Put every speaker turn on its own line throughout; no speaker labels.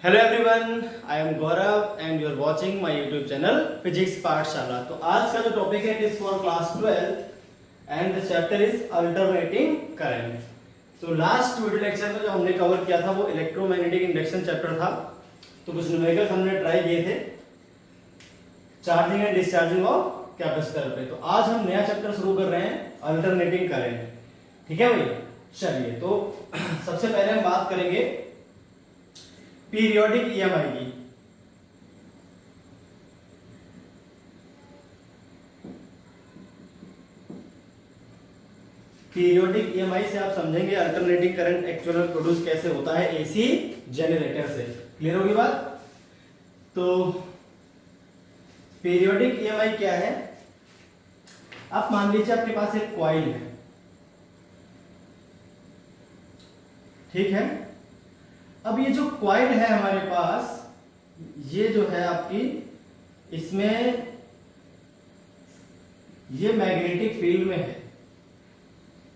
Hello everyone, I am Gaurav and you are watching my YouTube channel physics Pathshala. तो आज का जो टॉपिक है it is for class 12 and the chapter is alternating current. तो last video lecture में जो हमने कवर किया था वो इलेक्ट्रोमैग्नेटिक इंडक्शन चैप्टर था। तो कुछ न्यूमेरिकल्स हमने ट्राई किए थे charging and discharging of capacitor पे। तो आज हम नया चैप्टर शुरू कर रहे हैं अल्टरनेटिंग करंट। ठीक है भाई, चलिए तो सबसे पहले हम बात करेंगे पीरियोडिक ईएमआई की। पीरियोडिक ईएमआई से आप समझेंगे अल्टरनेटिंग करंट एक्चुअल में प्रोड्यूस कैसे होता है एसी जनरेटर से। क्लियर होगी बात? तो पीरियोडिक ईएमआई क्या है? आप मान लीजिए आपके पास एक कॉइल है, ठीक है। अब ये जो कॉइल है हमारे पास, ये जो है आपकी, इसमें ये मैग्नेटिक फील्ड में है।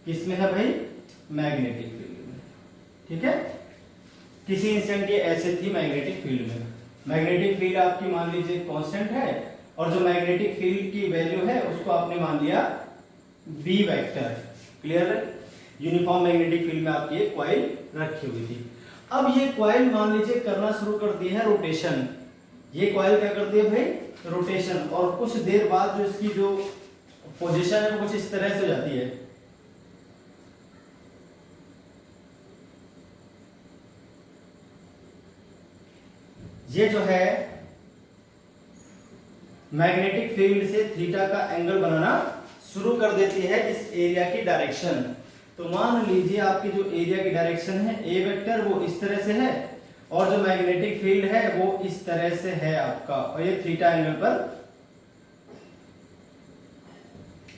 किसमें है भाई? मैग्नेटिक फील्ड में। ठीक है, किसी इंस्टेंट ये ऐसे थी मैग्नेटिक फील्ड में। मैग्नेटिक फील्ड आपकी मान लीजिए कांस्टेंट है और जो मैग्नेटिक फील्ड की वैल्यू है उसको आपने मान लिया बी वेक्टर। क्लियर है? यूनिफॉर्म मैग्नेटिक फील्ड में आपकी एक कॉइल रखी हुई थी। अब ये कॉइल मान लीजिए करना शुरू कर दी है रोटेशन। ये कॉइल क्या करती है भाई? रोटेशन। और कुछ देर बाद जो इसकी जो पोजीशन है वो कुछ इस तरह से हो जाती है। ये जो है मैग्नेटिक फील्ड से थीटा का एंगल बनाना शुरू कर देती है इस एरिया की डायरेक्शन। तो मान लीजिए आपकी जो एरिया की डायरेक्शन है ए वेक्टर वो इस तरह से है और जो मैग्नेटिक फील्ड है वो इस तरह से है आपका, और ये थीटा एंगल पर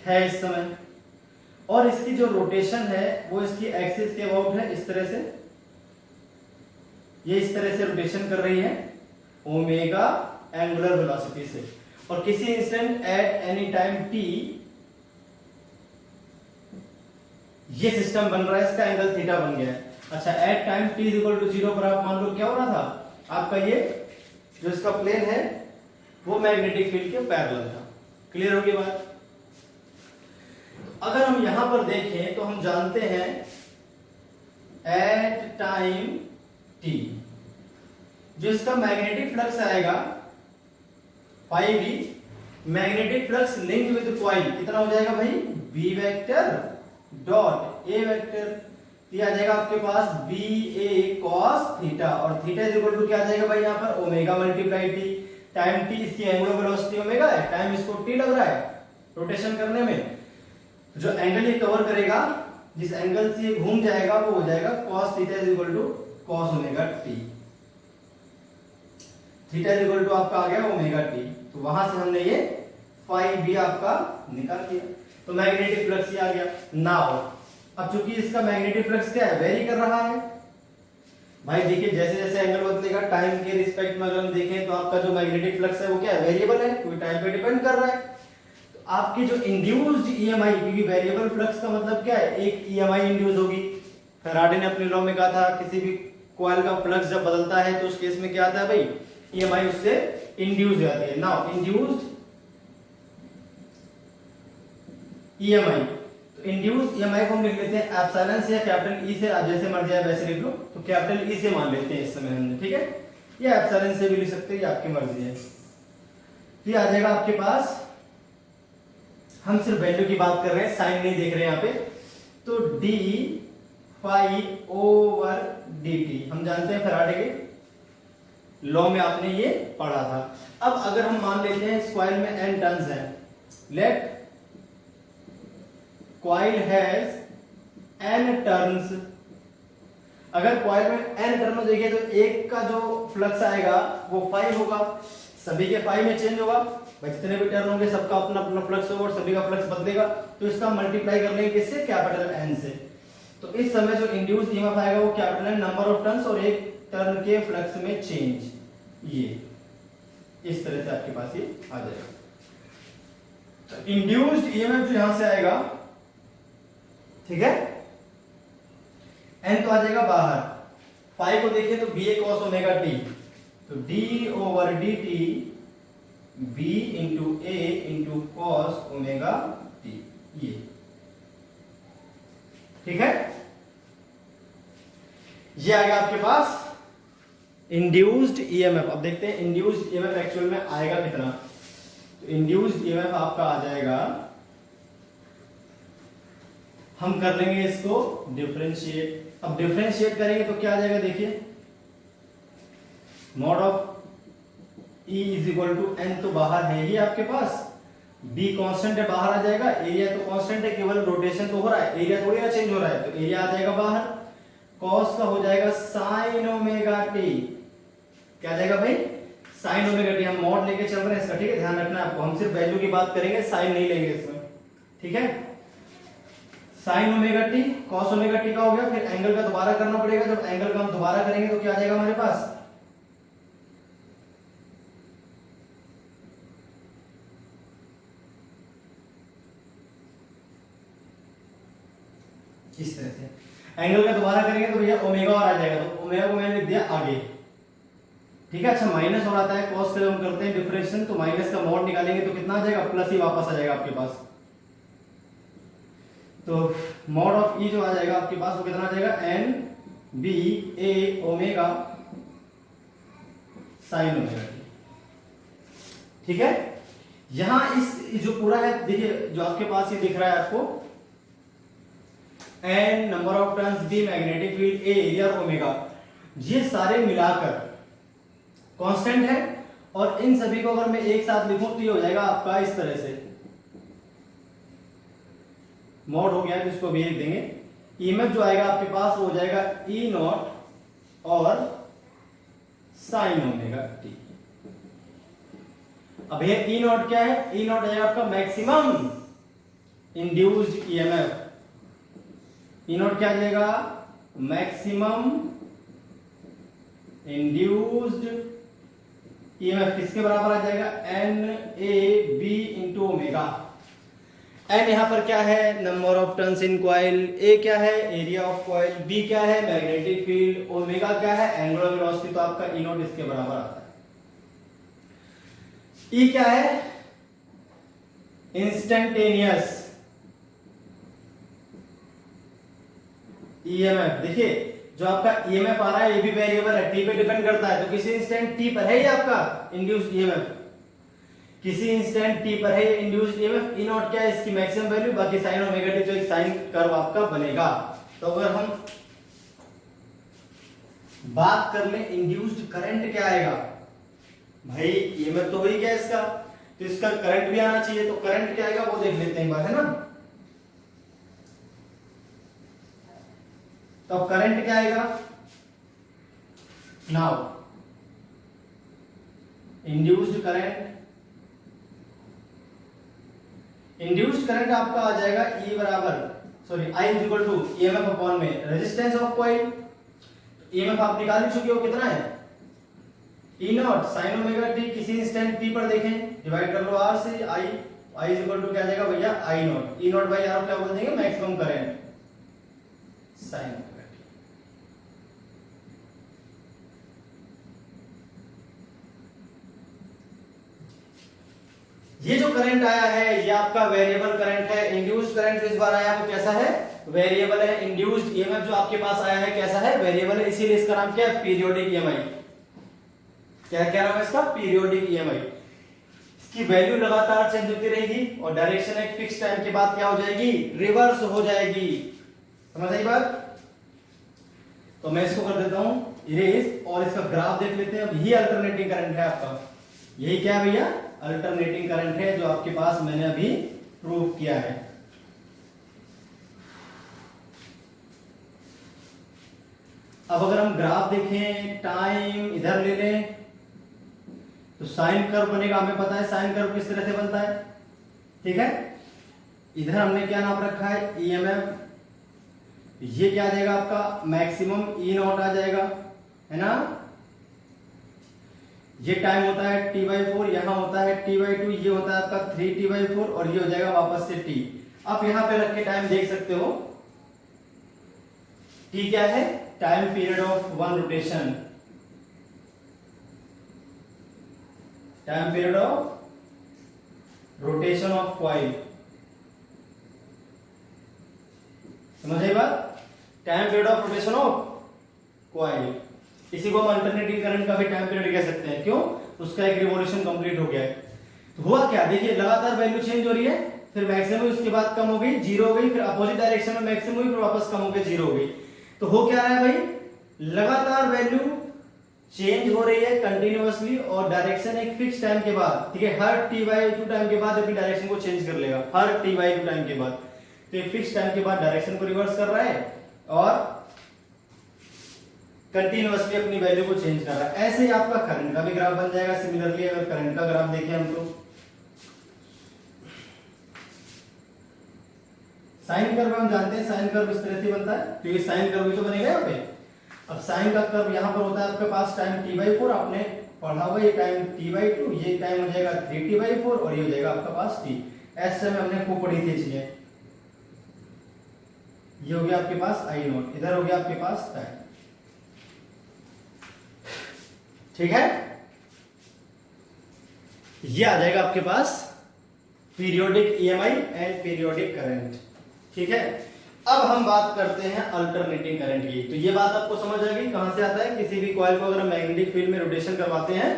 है इस समय। और इसकी जो रोटेशन है वो इसकी एक्सिस के अबाउट है इस तरह से। ये इस तरह से रोटेशन कर रही है ओमेगा एंगुलर वेलोसिटी से। और किसी instant at any time T ये सिस्टम बन रहा है, इसका एंगल थीटा बन गया है। अच्छा, at time t equal to 0 पर आप मान लो क्या हो रहा था, आपका ये जो इसका प्लेन है वो मैग्नेटिक फील्ड के पैरेलल था। क्लियर होगी बात? अगर हम यहां पर देखें तो हम जानते हैं एट टाइम t जो इसका मैग्नेटिक फ्लक्स आएगा phi B, magnetic flux linked with coil कितना हो जाएगा भाई? B vector dot A vector. ये आ जाएगा आपके पास बी ए कॉस थीटा, और थीटा इज इक्वल टू क्या आ जाएगा भाई यहाँ पर? Omega multiply t. Time t इसकी एंगुलर वेलोसिटी ओमेगा है, टाइम इसको टी लग रहा है रोटेशन करने में। जो एंगल ये कवर करेगा, जिस एंगल से ये घूम जाएगा वो हो जाएगा cos theta is equal to cos omega t. Theta is equal to आपका आ गया ओमेगा टी। तो वहां से हमने ये फाई बी आपका निकाल दिया। तो मैग्नेटिक फ्लक्स ये आ गया। नाउ अब चूंकि इसका मैग्नेटिक फ्लक्स क्या है? वेरी कर रहा है भाई। देखिए जैसे जैसे एंगल बदलेगा टाइम के रिस्पेक्ट में अगर हम देखें तो आपका जो मैग्नेटिक फ्लक्स है वो क्या है? वेरिएबल है, क्योंकि टाइम पे डिपेंड कर रहा है। तो आपकी जो इंड्यूस्ड ईएमआई, क्योंकि वेरिएबल फ्लक्स का मतलब क्या है? एक ईएमआई इंड्यूस होगी। फैराडे ने अपने लॉ में कहा था किसी भी कॉइल का फ्लक्स जब बदलता है तो उस केस में क्या आता है भाई? ईएमआई उससे इंड्यूस हो जाती है। नाउ इंड्यूस्ड ईएमआई, तो इंड्यूस ईएमआई को हम लिख लेते हैं एप्सिलॉन से या कैपिटल ई से, आप जैसे मर्जी है वैसे लिख लो। तो कैपिटल ई से मान लेते हैं इस समय हमने, ठीक है। या एप्सिलॉन से भी लिख सकते हैं, ये आपकी मर्जी है। ये आ जाएगा आपके पास, हम सिर्फ वैल्यू की बात कर रहे हैं, साइन नहीं देख रहे हैं यहाँ पे। तो डी फाई ओवर dt हम जानते हैं फैराडे के लॉ में आपने ये पढ़ा था। अब अगर हम मान लेते हैं इस कॉइल में n टर्न्स हैं, let coil has n turns. अगर कॉइल में n टर्न देखिए तो एक का जो फ्लक्स आएगा वो फाई होगा, सभी के फाई में चेंज होगा भाई। जितने भी टर्न होंगे सबका अपना अपना फ्लक्स होगा और सभी का फ्लक्स बदलेगा। तो इसका मल्टीप्लाई कर लेंगे किससे? कैपिटल N से। तो इस समय जो इंड्यूस ईएमएफ आएगा वो capital N number of turns और एक टर्न के फ्लक्स में चेंज, ये इस तरह से आपके पास ये आ जाएगा। तो इंड्यूस्ड ईएमएफ जो यहां से आएगा, ठीक है, n तो आ जाएगा बाहर, पाई को देखें तो B A cos omega t, तो d over d t B into A into cos omega t, ये ठीक है। ये आ गया आपके पास इंड्यूस्ड ईएमएफ। अब देखते हैं इंड्यूस्ड ईएमएफ एक्चुअल में आएगा कितना। तो इंड्यूस्ड ईएमएफ आपका आ जाएगा, हम कर लेंगे इसको डिफरेंशिएट। अब डिफरेंशिएट करेंगे तो क्या आ जाएगा, देखिए mod of E is equal to N, तो बाहर है ही आपके पास, B कांस्टेंट है, बाहर आ जाएगा। एरिया तो कांस्टेंट है, केवल रोटेशन तो हो रहा है, एरिया थोड़ी ना चेंज हो रहा है, तो एरिया आ जाएगा बाहर। कॉस का हो जाएगा साइन ओमेगा टी, क्या आ जाएगा भाई, साइन ओमेगा टी। हम मॉड लेके चल रहे हैं इसका, ठीक है, ध्यान रखना है आपको, हम सिर्फ वैल्यू की बात करेंगे, साइन नहीं लेंगे इसमें, ठीक है। Sign omega T cos omega T का हो गया, फिर एंगल का दोबारा करना पड़ेगा। जब एंगल का हम दोबारा करेंगे तो क्या आ जाएगा हमारे पास, इस तरह से एंगल का दोबारा करेंगे तो भैया ओमेगा और आ जाएगा, तो ओमेगा को मैंने लिख दिया आगे, ठीक है। अच्छा माइनस और आता है, कॉस से हम करते हैं डिफरेंशिएशन, तो माइनस का मॉड निकालेंगे तो कितना आ जाएगा, प्लस ही वापस आ जाएगा आपके पास। तो मॉड ऑफ ई जो आ जाएगा आपके पास वो कितना आ जाएगा, एन बी ए ओमेगा साइन ओमेगा, ठीक है। यहां इस जो पूरा है देखिए, जो आपके पास ये दिख रहा है आपको, N number of turns, B magnetic field, A area और ओमेगा, ये सारे मिलाकर कांस्टेंट है। और इन सभी को अगर मैं एक साथ लिखूं तो ये हो जाएगा आपका इस तरह से, मॉड हो गया है, जिसको भी लिख देंगे। ईएमएफ जो आएगा आपके पास वो हो जाएगा ई नॉट और साइन ओमेगा टी। अब ये ई नॉट क्या है, ई नॉट है आपका maximum induced EMF. E not क्या आ जाएगा, मैक्सिमम इंड्यूस्ड ईएमएफ, किसके बराबर आ जाएगा, N A B into omega. N यहां पर क्या है, number of turns in coil, A क्या है, एरिया ऑफ कॉइल, बी क्या है, मैग्नेटिक फील्ड, ओमेगा क्या है, एंगुलर वेलोसिटी, तो आपका ई नॉट इसके बराबर आता है। ई क्या है, इंस्टेंटेनियस ईएमएफ। देखिए जो आपका ईएमएफ आ रहा है ये भी वेरिएबल है, टी पे डिपेंड करता है, तो किसी इंस्टेंट टी पर है ये आपका इंड्यूस्ड ईएमएफ, किसी इंस्टेंट टी पर है ये इंड्यूस्ड ईएमएफ। ई नॉट क्या है, इसकी मैक्सिमम वैल्यू, बाकी साइन ओमेगा टी जो एक साइन कर्व आपका बनेगा। तो अगर हम बात कर लें इंड्यूस्ड करंट क्या आएगा, भाई ईएमएफ तो वही क्या इसका, तो इसका करंट भी आना चाहिए, तो करंट क्या आएगा वो देख लेते हैं एक बार, है ना। तो अब करंट क्या आएगा, now induced current, induced current आपका आ जाएगा E बराबर, sorry I is equal to EMF upon में रेजिस्टेंस ऑफ कॉइल। ईएमएफ आप निकाल चुके हो, कितना है, E naught sine omega t, किसी इंस्टेंट t पर देखें, डिवाइड कर लो r से, I इज इक्वल टू क्या आ जाएगा भैया, I naught, E naught by r क्या बोल देंगे, मैक्सिमम करंट साइन। ये जो करंट आया है ये आपका वेरिएबल करंट है। इंड्यूस्ड करंट जो इस बार आया वो कैसा है, वेरिएबल है। इंड्यूस्ड ईएमएफ जो आपके पास आया है कैसा है, वेरिएबल है, इसीलिए इसका नाम क्या है, पीरियोडिक ईएमआई। क्या क्या नाम है इसका, पीरियोडिक ईएमआई। इसकी वैल्यू लगातार चेंज होती रहेगी और डायरेक्शन एक फिक्स टाइम के बाद क्या हो जाएगी, रिवर्स हो जाएगी। समझ आई बात। तो मैं इसको कर देता हूं इरेज और इसका ग्राफ देख लेते हैं। अब ये अल्टरनेटिंग करंट है आपका, यही क्या है भैया, अल्टरनेटिंग करंट है, जो आपके पास मैंने अभी प्रूव किया है। अब अगर हम ग्राफ देखें, टाइम इधर ले लें तो साइन कर्व बनेगा, हमें पता है साइन कर्व किस तरह से बनता है, ठीक है। इधर हमने क्या नाम रखा है, ईएमएफ, ये क्या आ जाएगा आपका मैक्सिमम ई नॉट आ जाएगा, है ना। ये टाइम होता है t/4, यहां होता है t/2, ये होता है आपका 3t/4 और ये हो जाएगा वापस से t। आप यहां पे रख के टाइम देख सकते हो, t क्या है time period of one rotation, time period of rotation of coil, समझ आई बात? Time period of rotation of coil, इसी को हम अल्टरनेटिंग करंट का भी टाइम पीरियड कह सकते हैं। क्यों? उसका एक रिवॉल्यूशन कंप्लीट हो गया है। तो हुआ क्या, देखिए लगातार वैल्यू चेंज हो रही है, फिर मैक्सिमम उसके बाद कम हो गई, जीरो हो गई, फिर अपोजिट डायरेक्शन में मैक्सिमम हुई, फिर वापस कम हो गई, जीरो हो गई। तो हो क्या रहा है भाई, लगातार वैल्यू चेंज हो रही है कंटिन्यूअसली, और डायरेक्शन एक फिक्स टाइम के बाद, ठीक है, हर t/2 टाइम के बाद अपनी डायरेक्शन को चेंज कर लेगा, हर t/2 टाइम के बाद। तो एक फिक्स टाइम के बाद डायरेक्शन को रिवर्स कर रहा है और कंटिन्यूअसली अपनी वैल्यू को चेंज कर रहा है। ऐसे ही आपका करंट का भी ग्राफ बन जाएगा। सिमिलरली अगर करंट का ग्राफ देखें हम, तो साइन कर्व हम जानते हैं, साइन कर्व इस तरह से बनता है, तो ये साइन कर्व ही तो बनेगा यहाँ पे। अब साइन का कर्व यहाँ पर होता है आपके पास टाइम t/4, आपने पढ़ा हुआ, ये टाइम t/2, ये टाइम हो जाएगा 3t/4 और ये हो जाएगा आपका पास t। ऐसे में हमने खूब पढ़ी थी चीजें। ये हो गया आपके पास I0, इधर हो गया आपके पास टाइम, ठीक है। ये आ जाएगा आपके पास periodic EMI and periodic current, ठीक है। अब हम बात करते हैं अल्टरनेटिंग करंट की। तो ये बात आपको समझ आ गई कहां से आता है। किसी भी कॉइल को अगर मैग्नेटिक फील्ड में रोटेशन करवाते हैं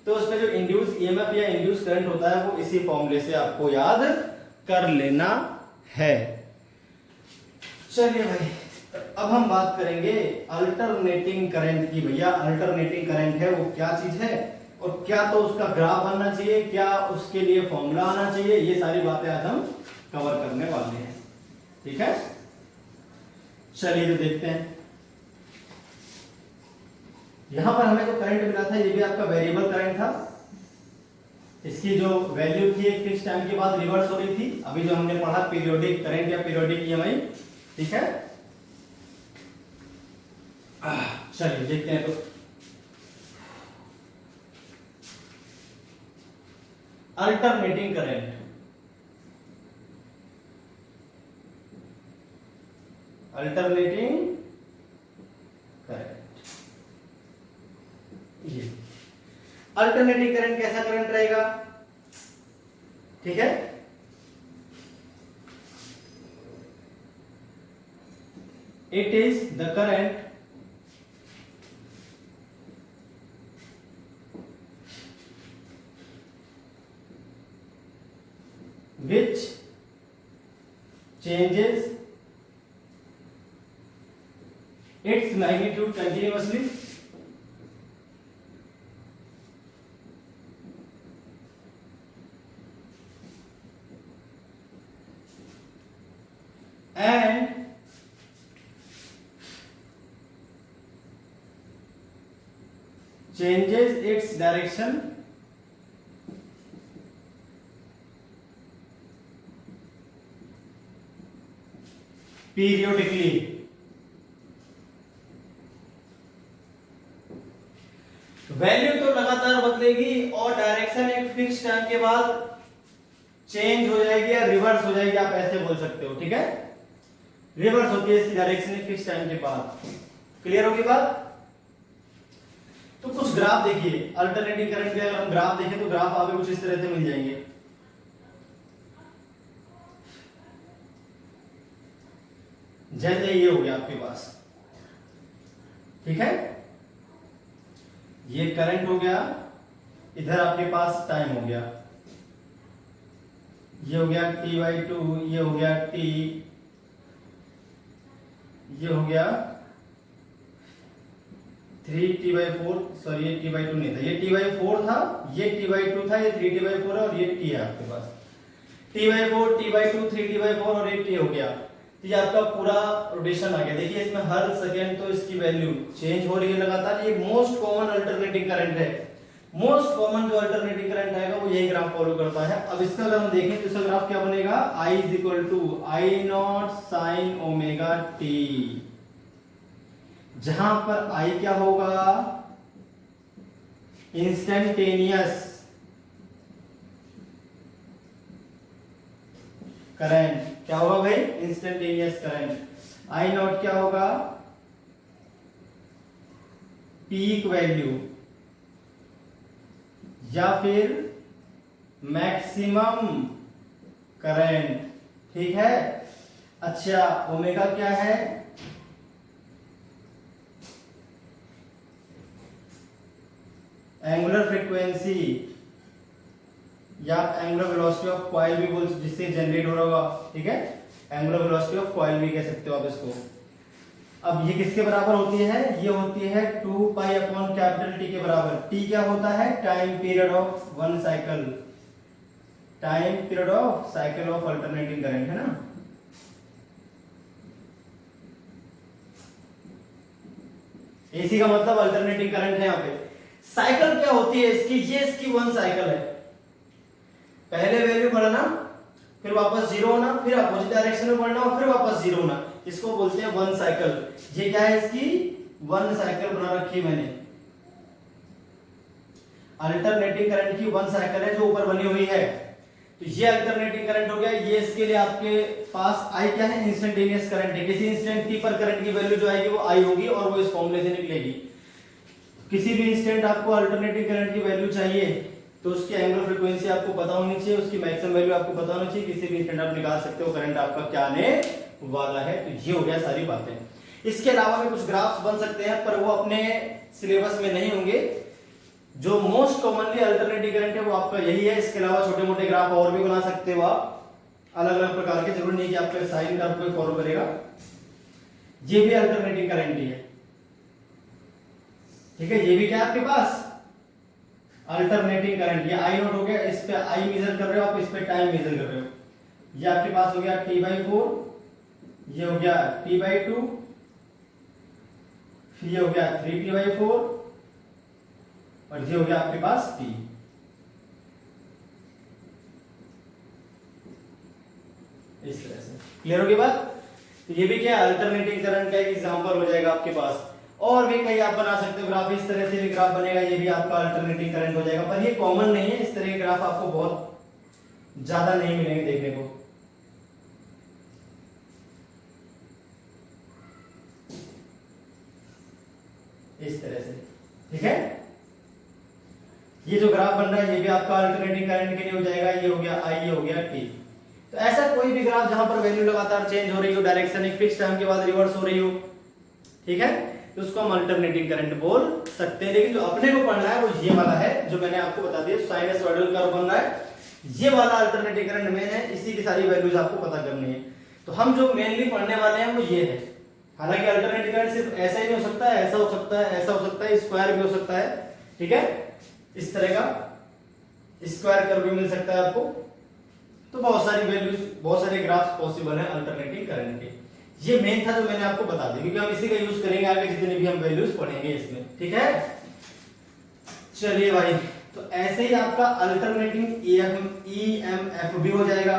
तो उसमें जो इंड्यूस EMF या इंड्यूस करंट होता है वो इसी फॉर्मूले से आपको याद कर लेना है। चलिए भाई, अब हम बात करेंगे अल्टरनेटिंग करंट की। भैया अल्टरनेटिंग करंट है वो क्या चीज है, और क्या तो उसका ग्राफ बनना चाहिए, क्या उसके लिए फॉर्मूला आना चाहिए, ये सारी बातें आज हम कवर करने वाले हैं, ठीक है। चलिए तो देखते हैं। यहां पर हमें जो करंट मिला था ये भी आपका वेरिएबल करंट था। इसकी जो वैल्यू थी एक फिक्स टाइम के बाद रिवर्स हो रही थी। अभी जो हमने पढ़ा पीरियोडिक करंट या पीरियोडिक EMI, ठीक है। चलिए देखते हैं। तो अल्टरनेटिंग करंट, अल्टरनेटिंग करंट, ये अल्टरनेटिंग करंट कैसा करंट रहेगा, ठीक है। It is the current which changes its magnitude continuously and changes its direction periodically। Value तो लगातार बदलेगी और डायरेक्शन एक फिक्स टाइम के बाद चेंज हो जाएगी या रिवर्स हो जाएगी, आप ऐसे बोल सकते हो, ठीक है। रिवर्स होती है इसकी डायरेक्शन एक फिक्स टाइम के बाद। क्लियर होगी बात। तो कुछ ग्राफ देखिए अल्टरनेटिंग करंट के, अगर हम ग्राफ देखें तो ग्राफ आगे कुछ इस तरह से मिल जाएंगे। जैसे ये हो गया आपके पास, ठीक है। ये करंट हो गया, इधर आपके पास टाइम हो गया, ये हो गया t/2, ये हो गया t, ये हो गया 3t/4, सॉरी ये t/2 नहीं था, ये t/4 था, ये t/2 था, ये 3t/4 है और ये t है आपके पास। t/4, t/2, 3t/4 और ये t हो गया। तो ये आपका पूरा रोटेशन आ गया। देखिए इसमें हर सेकेंड तो इसकी वैल्यू चेंज हो रही है लगातार। ये मोस्ट कॉमन अल्टरनेटिंग करंट है। मोस्ट कॉमन जो अल्टरनेटिंग करंट आएगा वो यही ग्राफ फॉलो करता है। अब इसका अगर हम देखें तो इसका ग्राफ क्या बनेगा, I = I0 sin omega t, जहां पर I क्या होगा, इंस्टेंटेनियस करंट। क्या होगा भाई, इंस्टेंटेनियस करंट। I0 क्या होगा, पीक वैल्यू या फिर मैक्सिमम करंट, ठीक है। अच्छा, ओमेगा क्या है? एंगुलर फ्रीक्वेंसी या एंगुलर वेलोसिटी ऑफ कॉइल भी बोल, जिससे जनरेट हो रहा होगा, ठीक है। एंगुलर वेलोसिटी ऑफ कॉइल भी कह सकते हो आप इसको। अब ये किसके बराबर होती है? ये होती है 2 पाई अपॉन कैपिटल टी के बराबर। टी क्या होता है? Time period of one cycle, time period of cycle of alternating current, है ना। एसी का मतलब अल्टरनेटिंग करंट है। यहाँ पे साइकिल क्या होती है इसकी? ये इसकी वन साइकिल है। पहले वैल्यू बढ़ना, फिर वापस जीरो होना, फिर अपोजिट डायरेक्शन में बढ़ना और फिर वापस जीरो होना, इसको बोलते हैं वन साइकिल। ये क्या है? इसकी वन साइकिल बना रखी है मैंने। अल्टरनेटिंग करंट की वन साइकिल है जो ऊपर बनी हुई है। तो ये अल्टरनेटिंग करंट हो गया। ये इसके लिए आपके पास आई क्या है? इंस्टेंटेनियस करंट है। किसी इंस्टेंट टी पर करंट की वैल्यू जो आएगी वो आई होगी और वो इस फॉर्मूले से निकलेगी। किसी भी इंस्टेंट आपको अल्टरनेटिंग करंट की वैल्यू चाहिए तो उसकी एंगुलर फ्रीक्वेंसी आपको पता होनी चाहिए, उसकी मैक्सिमम वैल्यू आपको पता होनी चाहिए। किसी भी इंस्टेंट आप निकाल सकते हो करंट आपका क्या आने वाला है। तो ये हो गया सारी बातें। इसके अलावा भी कुछ ग्राफ्स बन सकते हैं पर वो अपने सिलेबस में नहीं होंगे। जो मोस्ट कॉमनली अल्टरनेटिंग करंट है वो आपका यही है। इसके अलावा छोटे मोटे ग्राफ और भी बना सकते हो आप, अलग अलग प्रकार के। जरूरी नहीं कि आपका साइन ग्राफ कोई फॉलो करेगा। ये भी अल्टरनेटिंग करंट ही है, ठीक है। ये भी क्या है आपके पास? Alternating current. ये आई नोट हो गया, इस पे आई मेजर कर रहे हो आप, इस पे टाइम मेजर कर रहे हो। ये आपके पास हो गया t/4, ये हो गया t/2, फिर ये हो गया 3t/4 और ये हो गया आपके पास t। इस तरह से क्लियर होगी बात। तो ये भी क्या अल्टरनेटिंग करंट का एक एग्जांपल हो जाएगा आपके पास। और भी कई आप बना सकते हो ग्राफ। इस तरह से भी ग्राफ बनेगा, ये भी आपका अल्टरनेटिंग करंट हो जाएगा। पर ये कॉमन नहीं है, इस तरह के ग्राफ आपको बहुत ज्यादा नहीं मिलेंगे देखने को। इस तरह से, ठीक है। ये जो ग्राफ बन रहा है ये भी आपका अल्टरनेटिंग करंट के लिए हो जाएगा। ये हो गया आई, ये हो गया टी। तो ऐसा कोई भी ग्राफ जहां पर वैल्यू लगातार चेंज हो रही हो, डायरेक्शन एक फिक्स टाइम के बाद रिवर्स हो रही हो, ठीक है, तो उसको हम अल्टरनेटिंग करंट बोल सकते हैं। लेकिन जो अपने को पढ़ना है वो ये वाला है जो मैंने आपको बता दिया, साइनसॉइडल कर्व बन रहा है। ये वाला अल्टरनेटिंग करंट मेन है, इसी की सारी वैल्यूज आपको पता करनी है। तो हम जो मेनली पढ़ने वाले हैं वो ये है। हालांकि अल्टरनेटिंग करंट सिर्फ ऐसा ही नहीं हो सकता है, ऐसा हो सकता है, ऐसा हो सकता है, स्क्वायर भी हो सकता है, ठीक है। इस तरह का स्क्वायर कर्व भी मिल सकता है आपको। तो बहुत सारी वैल्यूज, बहुत सारे ग्राफ्स पॉसिबल है अल्टरनेटिंग करंट के। ये मेन था जो मैंने आपको बता दिया, क्योंकि हम इसी का यूज करेंगे आगे जितने भी हम वैल्यूज पढ़ेंगे इसमें, ठीक है। चलिए भाई, तो ऐसे ही आपका अल्टरनेटिंग ईएमएफ भी हो जाएगा।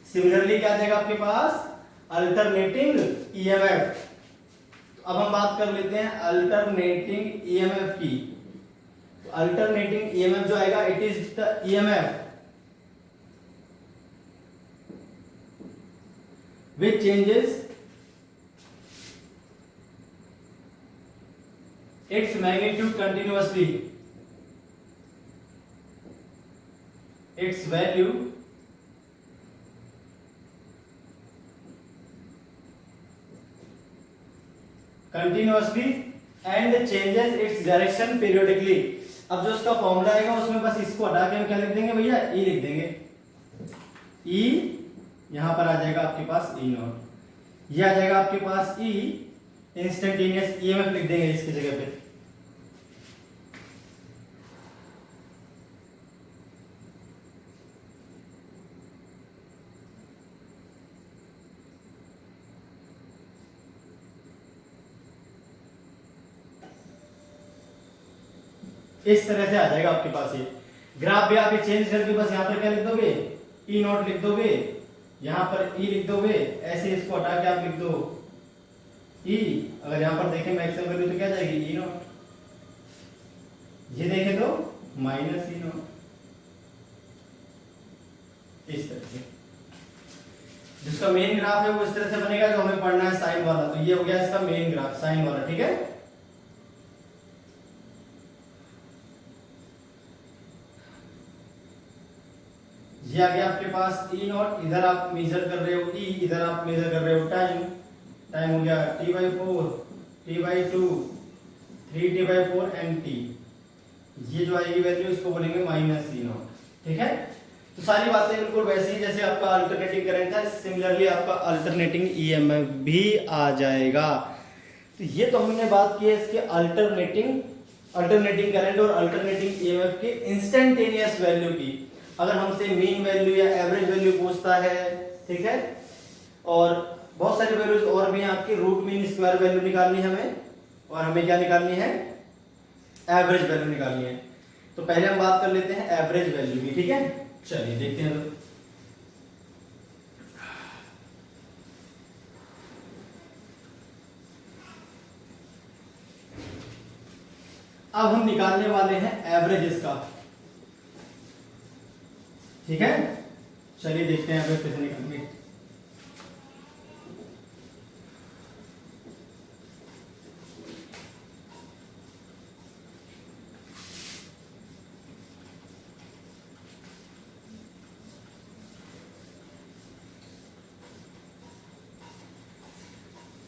सिमिलरली क्या आ जाएगा आपके पास? Alternating EMF. तो अब हम बात कर लेते हैं अल्टरनेटिंग ईएमएफ की। तो अल्टरनेटिंग ईएमएफ जो आएगा, it is the EMF which changes its magnitude continuously, its value continuously and changes its direction periodically। अब जो इसका फॉर्मूला आएगा उसमें बस इसको हटा के हम क्या लिख देंगे भैया? ई लिख देंगे। ई यहां पर आ जाएगा आपके पास ई नॉट, ये आ जाएगा आपके पास ई इंस्टेंटेनियस ईएमएफ लिख देंगे इसकी जगह पे। इस तरह से आ जाएगा आपके पास ये ग्राफ भी। आप ये चेंज करके बस यहां पर क्या लिख दोगे? ई नॉट लिख दोगे, यहां पर ई लिख दोगे, ऐसे इसको हटा के आप लिख दो ई। अगर यहां पर देखें मैक्सिमम वैल्यू तो क्या जाएगी? ई नॉट। ये देखें तो माइनस ई नॉट। इस तरह से जिसका मेन ग्राफ है वो इस तरह से बनेगा जो हमें पढ़ना है साइन वाला। तो ये हो गया इसका मेन ग्राफ, साइन वाला, ठीक है। ये आ गया आपके पास ई नॉट, इधर आप मेजर कर रहे हो ई, इधर आप मेजर कर रहे हो टाइम। टाइम हो गया T/4, T/2, 3T/4 and T। ये जो आएगी वैल्यू इसको बोलेंगे माइनस ई नॉट। ठीक है, तो सारी बातें बिल्कुल वैसे ही जैसे आपका अल्टरनेटिंग करंट था, सिमिलरली आपका अल्टरनेटिंग ईएमएफ भी आ जाएगा। तो ये तो हमने बात की है इसके अल्टरनेटिंग करंट और अल्टरनेटिंग ईएमएफ के इंस्टेंटेनियस वैल्यू की। अगर हमसे मीन वैल्यू या एवरेज वैल्यू पूछता है, ठीक है, और बहुत सारी वैल्यूज और भी हैं आपकी, रूट मीन स्क्वायर वैल्यू निकालनी है हमें, और हमें क्या निकालनी है, एवरेज वैल्यू निकालनी है। तो पहले हम बात कर लेते हैं एवरेज वैल्यू की। ठीक है, चलिए देखते हैं। अब हम निकालने वाले हैं एवरेज इसका। ठीक है, चलिए देखते हैं एवरेज कैसे निकालेंगे।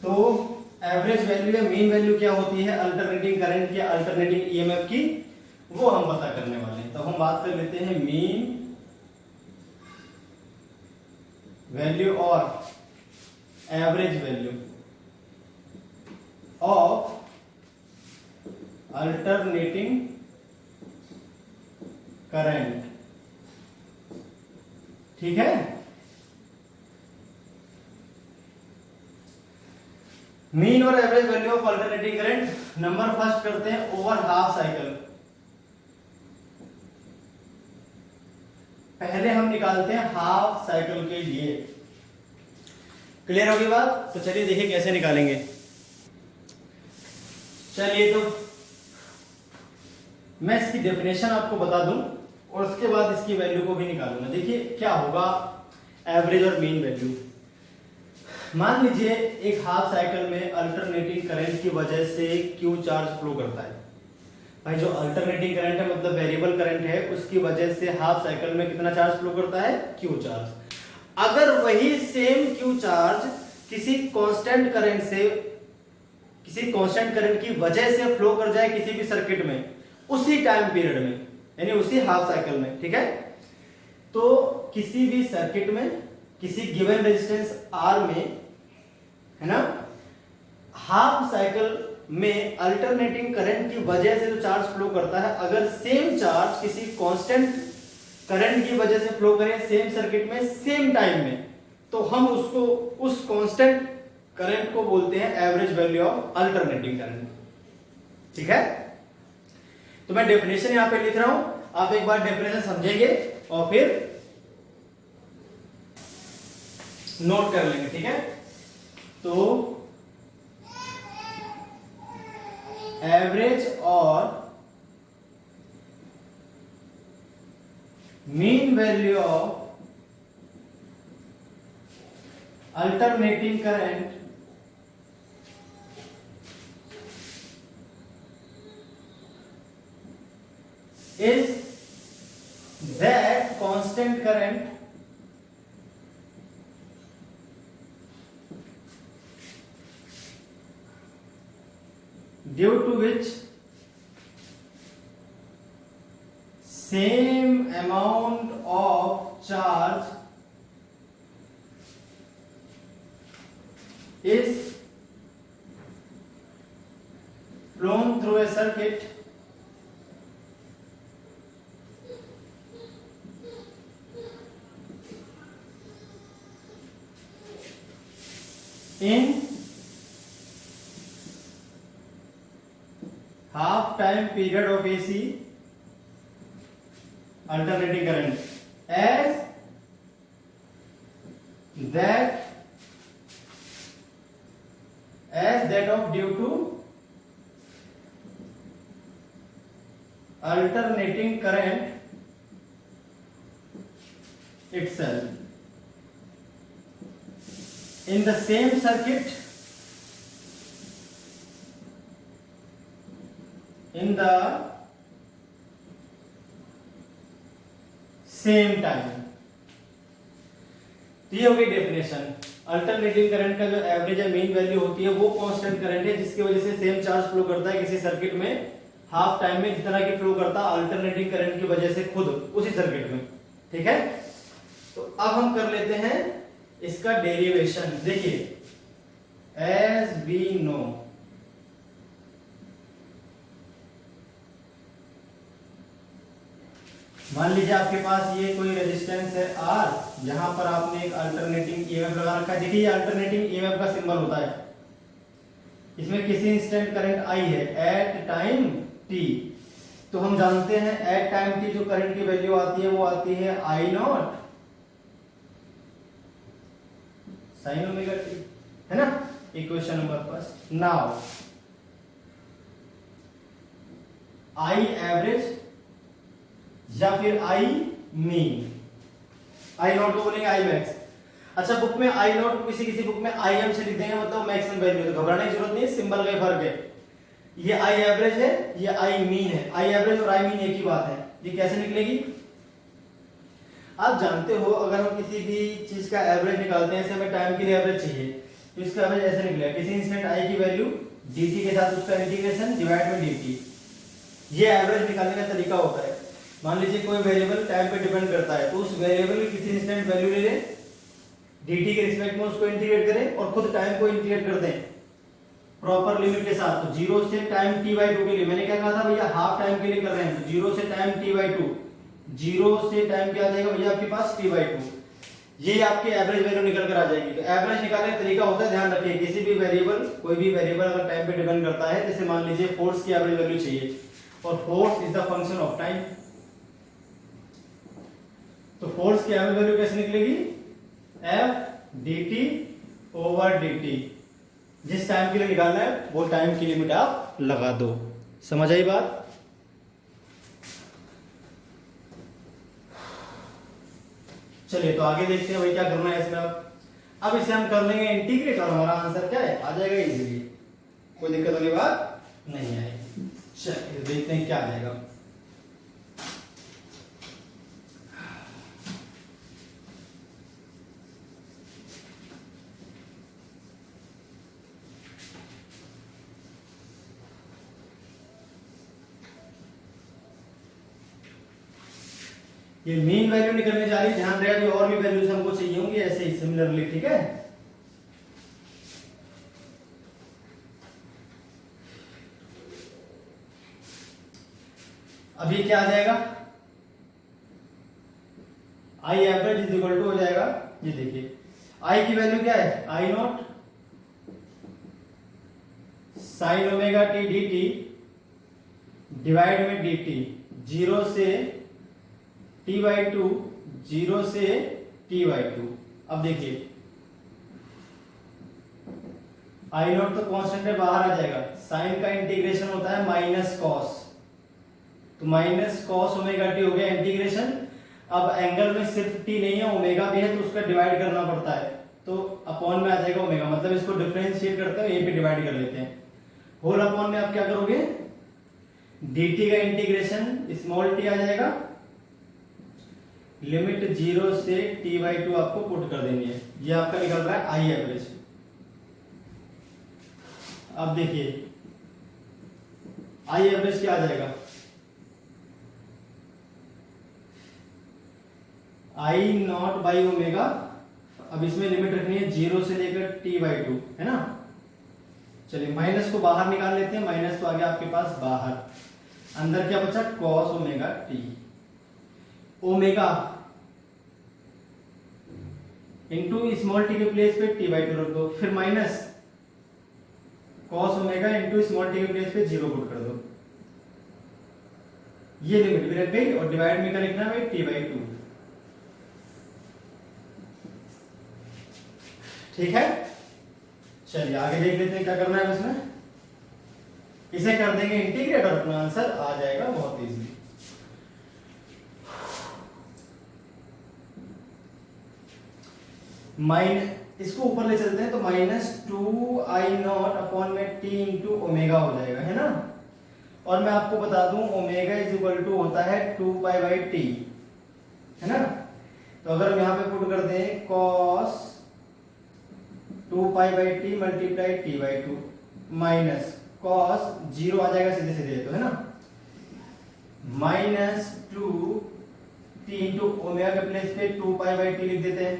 तो एवरेज वैल्यू या मीन वैल्यू क्या होती है अल्टरनेटिंग करंट की, अल्टरनेटिंग ईएमएफ की, वो हम पता करने वाले हैं। तो हम बात कर लेते हैं मीन वैल्यू और average value of alternating current. ठीक है, मीन और average value of alternating current, number first करते हैं ओवर हाफ साइकिल। पहले हम निकालते हैं हाफ साइकिल के लिए। क्लियर होगी बात? तो चलिए देखिए कैसे निकालेंगे। चलिए तो मैं इसकी डेफिनेशन आपको बता दूं और उसके बाद इसकी वैल्यू को भी निकालूंगा। देखिए क्या होगा एवरेज और मीन वैल्यू। मान लीजिए एक हाफ साइकिल में अल्टरनेटिंग करंट की वजह से क्यू चार्ज फ्लो करता है। भाई जो अल्टरनेटिंग करंट है मतलब वेरिएबल करंट है, उसकी वजह से हाफ साइकिल में कितना चार्ज फ्लो करता है, क्यू चार्ज। अगर वही सेम क्यू चार्ज किसी कांस्टेंट करंट से, किसी कांस्टेंट करंट की वजह से फ्लो कर जाए किसी भी सर्किट में उसी टाइम पीरियड में, यानी उसी हाफ साइकिल में, ठीक है, तो किसी भी सर्किट में किसी गिवन रेजिस्टेंस आर में, है ना, हाफ साइकिल में अल्टरनेटिंग करंट की वजह से जो चार्ज फ्लो करता है, अगर सेम चार्ज किसी कांस्टेंट करंट की वजह से फ्लो करे सेम सर्किट में सेम टाइम में, तो हम उसको, उस कांस्टेंट करंट को बोलते हैं average value of alternating current. ठीक है, तो मैं डेफिनेशन यहां पे लिख रहा हूं, आप एक बार डेफिनेशन समझेंगे और फिर नोट कर लेंगे। ठीक है, तो एवरेज और mean value of alternating current is that constant current due to which same amount of charge is flown through a circuit in half time period of AC alternating current as that of due to alternating current itself in the same circuit in the same time। ये हो गई definition. Alternating current का जो average या mean value होती है वो constant current है जिसकी वजह से सेम चार्ज फ्लो करता है किसी सर्किट में हाफ टाइम में जितना की फ्लो करता है अल्टरनेटिंग करंट की वजह से खुद उसी सर्किट में। ठीक है, तो अब हम कर लेते हैं इसका डेरिवेशन। देखिए एज वी नो, मान लीजिए आपके पास ये कोई रेजिस्टेंस है R, जहां पर आपने एक अल्टरनेटिंग ईएमएफ लगा रखा है। देखिए ये अल्टरनेटिंग ईएमएफ का सिंबल होता है, इसमें किसी इंस्टेंट करंट I है एट टाइम t। तो हम जानते हैं एट टाइम t जो करंट की वैल्यू आती है वो आती है I not sine omega t, है ना। Equation number first. Now I average या फिर आई मीन, आई नॉट को बोलेंगे आई मैक्स। अच्छा बुक में आई नॉट को किसी बुक में आई एम से लिख देंगे, मतलब मैक्सिमम वैल्यू, तो घबराने की जरूरत नहीं है, सिंबल का फर्क है। ये आई एवरेज है, ये आई मीन है। आई एवरेज और आई मीन एक ही बात है। ये कैसे निकलेगी आप जानते हो, अगर हम किसी भी चीज का एवरेज निकालते हैं, जैसे हमें टाइम के लिए एवरेज चाहिए, तो इसका एवरेज ऐसे निकलेगा, किसी इंस्टेंट आई की वैल्यू dt के साथ उसका इंटीग्रेशन डिवाइड में dt। ये एवरेज निकालने का तरीका होता है। मान लीजिए कोई वेरिएबल टाइम पे डिपेंड करता है, तो उस वेरिएबल की किसी इंस्टेंट वैल्यू ले लें, dt के रिस्पेक्ट में उसको इंटीग्रेट करें और खुद टाइम को इंटीग्रेट कर दें प्रॉपर लिमिट के साथ। तो 0 से टाइम t/2 के लिए मैंने क्या कहा था भैया, हाफ टाइम के लिए कर रहे हैं, तो 0 से टाइम t/2, 0 से टाइम क्या आ जाएगा भैया आपके पास t/2। ये आपकी एवरेज वैल्यू निकल कर आ जाएगी। तो एवरेज निकालने का तरीका होता है, ध्यान रखिए, किसी भी वेरिएबल, कोई भी वेरिएबल अगर टाइम पे डिपेंड करता है, जैसे मान लीजिए फोर्स की एवरेज वैल्यू चाहिए, और force is the function of time, तो फोर्स की एवरेज वैल्यू कैसे निकलेगी, F dt ओवर dt। जिस टाइम के लिए निकालना है वो टाइम की लिमिट आप लगा दो। समझ आई बात। चलिए तो आगे देखते हैं भाई क्या करना है इसमें। अब इसे हम कर लेंगे इंटीग्रेट और हमारा आंसर क्या है, आ जाएगा इजीली, कोई दिक्कत वाली बात नहीं आएगी। चलिए देखते हैं क्या आ जाएगा। ये मीन वैल्यू निकलने जा रही है, ध्यान रहेगा कि और भी वैल्यूज हमको चाहिए होंगी ऐसे ही सिमिलरली। ठीक है, अब ये क्या आ जाएगा, I average is equal to हो जाएगा, ये देखिए आई की वैल्यू क्या है, I naught sine omega t d t divide में डी टी, 0 से t/2, 0 से t/2। अब देखिए आई नॉट तो कांस्टेंट है, बाहर आ जाएगा, साइन का इंटीग्रेशन होता है माइनस कॉस, तो माइनस कॉस ओमेगा टी हो गया इंटीग्रेशन। अब एंगल में सिर्फ t नहीं है, ओमेगा भी है, तो उसका डिवाइड करना पड़ता है, तो अपॉन में आ जाएगा ओमेगा, मतलब इसको डिफरेंशिएट करते हैं, यहीं पे डिवाइड कर लेते हैं। होल अपॉन में आप क्या करोगे, dt का इंटीग्रेशन स्मॉल t आ जाएगा, लिमिट 0 से t/2 आपको पुट कर देनी है। ये आपका निकल रहा है आई एवरेज। अब देखिए आई एवरेज क्या आ जाएगा, आई नॉट बाई ओमेगा। अब इसमें लिमिट रखनी है 0 से लेकर t/2, है ना। चलिए माइनस को बाहर निकाल लेते हैं, माइनस तो आ गया आपके पास बाहर, अंदर क्या बचा, cos omega T, omega into small T के प्लेस पे t/2 रख दो, फिर minus cos omega into small T के प्लेस पे 0 पुट कर दो, ये लिमिट भी रख गई, और डिवाइड में क्या लिखना है t/2। ठीक है, चलिए आगे देख लेते हैं क्या करना है इसमें। इसे कर देंगे इंटीग्रेट और अपना आंसर आ जाएगा बहुत इजीली। इसको ऊपर ले चलते हैं, तो -2i0 अपॉन में t इंटू ओमेगा हो जाएगा, है ना। और मैं आपको बता दूं ओमेगा इज इक्वल टू होता है 2 पाई बाई टी, है ना। तो अगर हम यहाँ पे पुट कर दें cos 2π/t multiply t/2 minus cos 0 आ जाएगा सीधे सीधे, तो है ना, माइनस 2t इंटू ओमेगा के प्लेस पे 2π/t लिख देते हैं,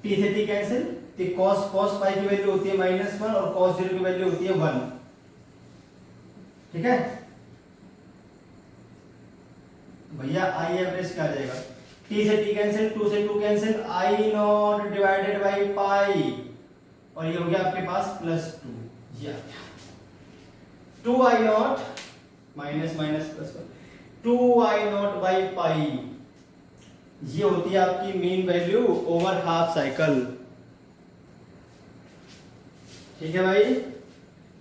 t से t कैंसिल, तो cos पाई की वैल्यू होती है -1 और cos 0 की वैल्यू होती है 1, ठीक है भैया। आई एवरेज क्या आ जाएगा, t से t कैंसिल, 2 से 2 cancel, I not divided by पाई, और ये हो गया आपके पास +2, ये आ गया 2i0 minus minus plus 2i0 by पाई, ये होती है आपकी mean value over half cycle, ठीक है भाई।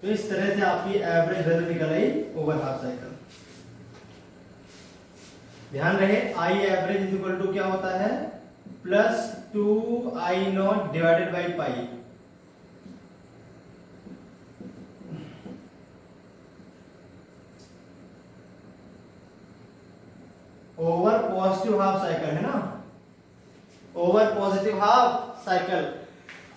तो इस तरह से आपकी एवरेज वैल्यू निकल आई ओवर हाफ साइकिल। ध्यान रहे I average is equal to क्या होता है, +2i0 divided by pi. Over positive half cycle है ना, ओवर पॉजिटिव हाफ साइकिल।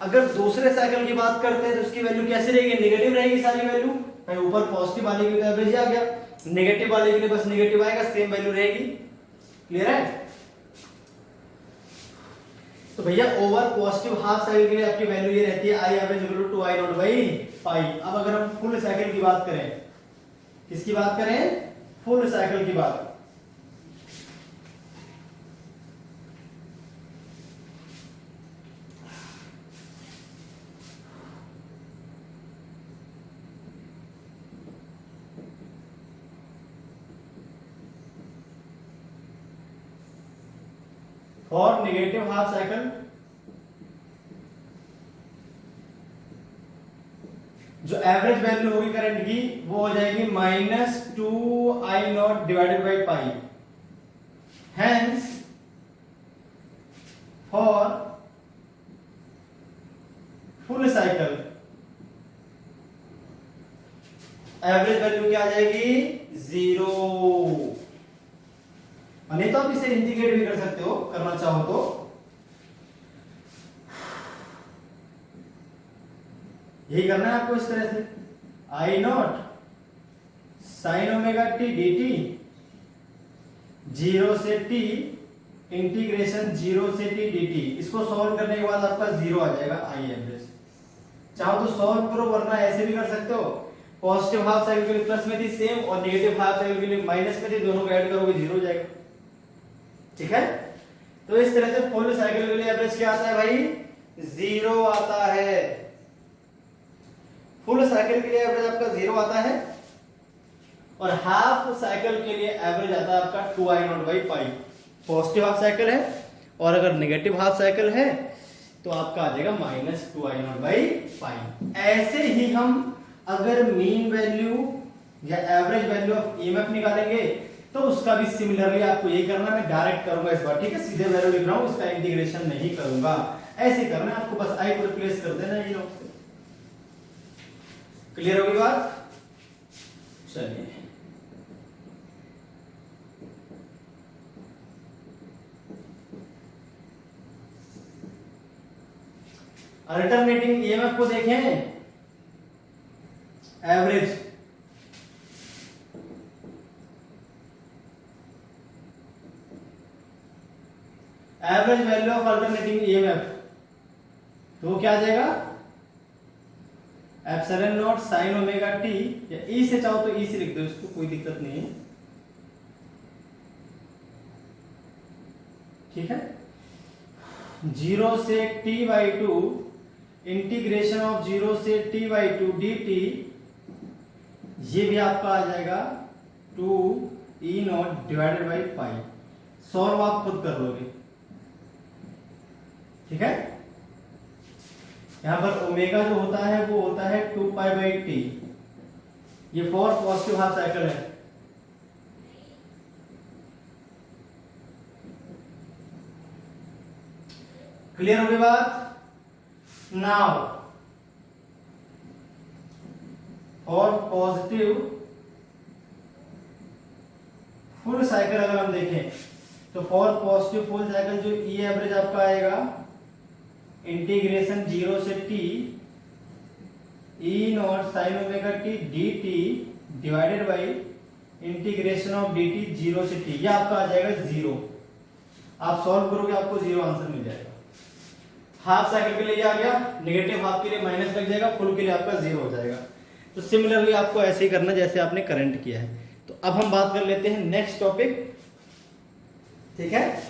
अगर दूसरे साइकिल की बात करते हैं तो उसकी वैल्यू कैसी रहेगी, नेगेटिव रहेगी सारी वैल्यू भाई। ऊपर पॉजिटिव वाले के लिए एवरेज आ गया, नेगेटिव वाले के लिए बस नेगेटिव आएगा, सेम वैल्यू रहेगी, क्लियर है। तो भैया ओवर पॉजिटिव हाफ साइकिल के लिए आपकी वैल्यू ये रहती है I average equal to 2i0 by pi. अब अगर हम फुल साइकिल की बात करें, किसकी बात करें, फुल साइकिल की बात, फॉर नेगेटिव हाफ साइकिल जो एवरेज वैल्यू होगी करंट की वो हो जाएगी -2i0 divided by pi. Hence for full cycle average value क्या आ जाएगी, 0। नहीं तो आप इसे इंटीग्रेट भी कर सकते हो, करना चाहो तो। यही करना है आपको इस तरह से, I0 sin omega t dt 0 से t इंटीग्रेशन 0 से t dt। इसको सॉल्व करने के बाद आपका 0 आ जाएगा आई एवरेज। चाहो तो सॉल्व करो, वरना ऐसे भी कर सकते हो, पॉजिटिव हाफ साइकिल के लिए प्लस में थी सेम और नेगेटिव हाफ साइकिल के लिए माइनस में थी, दोनों को ऐड करोगे 0 हो जाएगा, ठीक है। तो इस तरह से फुल साइकिल के लिए एवरेज क्या आता है भाई, 0 आता है। फुल साइकिल के लिए एवरेज आपका 0 आता है और हाफ साइकिल के लिए एवरेज आता है आपका 2i0 by pi. Positive half cycle है और अगर नेगेटिव हाफ साइकिल है तो आपका आ जाएगा -2i0 बाई पाई। ऐसे ही हम अगर मीन वैल्यू या एवरेज वैल्यू ऑफ ईएमएफ निकालेंगे तो उसका भी सिमिलरली आपको यही करना, मैं डायरेक्ट करूंगा इस बार, ठीक है, सीधे वैल्यू लिख रहा हूं, इसका इंटीग्रेशन नहीं करूंगा, ऐसे करना है आपको, बस आई को रिप्लेस कर देना ये लोग से। क्लियर होगी बात, चलिए अल्टरनेटिंग ईएमएफ को देखें, average average value of alternating EMF, तो वो क्या आ जाएगा, epsilon not sine omega T, या ई से चाहो तो ई से लिख दो इसको, कोई दिक्कत नहीं है, ठीक है। 0 से t/2 इंटीग्रेशन ऑफ 0 से t/2 dt, ये भी आपका आ जाएगा 2e0 divided by pi. Solve आप खुद कर लोगे, ठीक है। यहां पर ओमेगा जो होता है वो होता है 2π/t, ये फॉर पॉजिटिव हाफ साइकिल है। क्लियर हो गई बात। Now for positive full cycle अगर हम देखें तो फॉर पॉजिटिव फुल साइकिल जो ई एवरेज आपका आएगा इंटीग्रेशन 0 से t E not sine omega t d T divided by integration of D t 0 से t, यह आपका आ जाएगा 0। आप सॉल्व करोगे आपको 0 आंसर मिल जाएगा। हाफ साइकिल के लिए ये आ गया, नेगेटिव हाफ के लिए माइनस लग जाएगा, फुल के लिए आपका 0 हो जाएगा। तो सिमिलरली आपको ऐसे ही करना जैसे आपने करंट किया है। तो अब हम बात कर लेते हैं नेक्स्ट टॉपिक, ठीक है,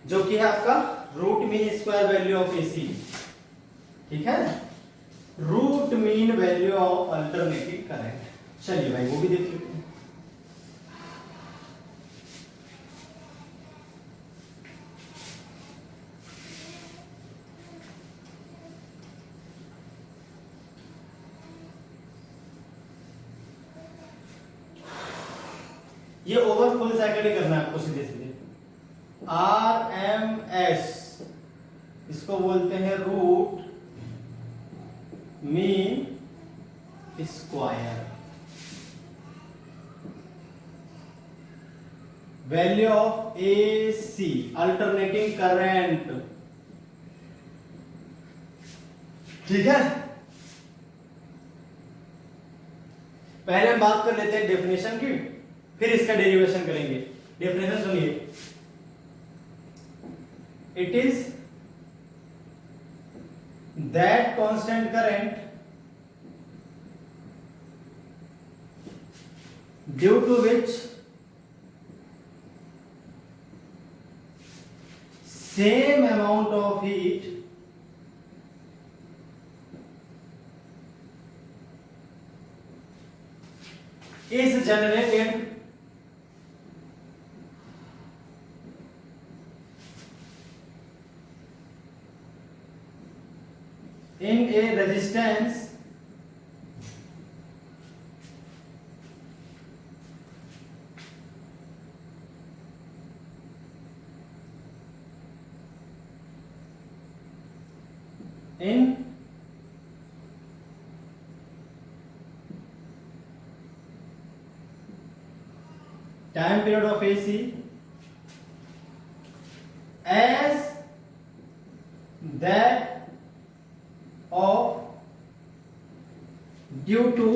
जो कि है आपका root mean square value of AC, ठीक है, root mean value of alternative current. चलिए भाई वो भी देख लेते हैं। ये ओवर फुल साइकिल ही करना है आपको सीधे सीधे। RMS इसको बोलते हैं root mean square value of AC alternating current, ठीक है। पहले हम बात कर लेते हैं डेफिनेशन की, फिर इसका डेरिवेशन करेंगे। डेफिनेशन सुनिए, it is that constant current due to which same amount of heat is generated in a resistance in time period of AC as that of due to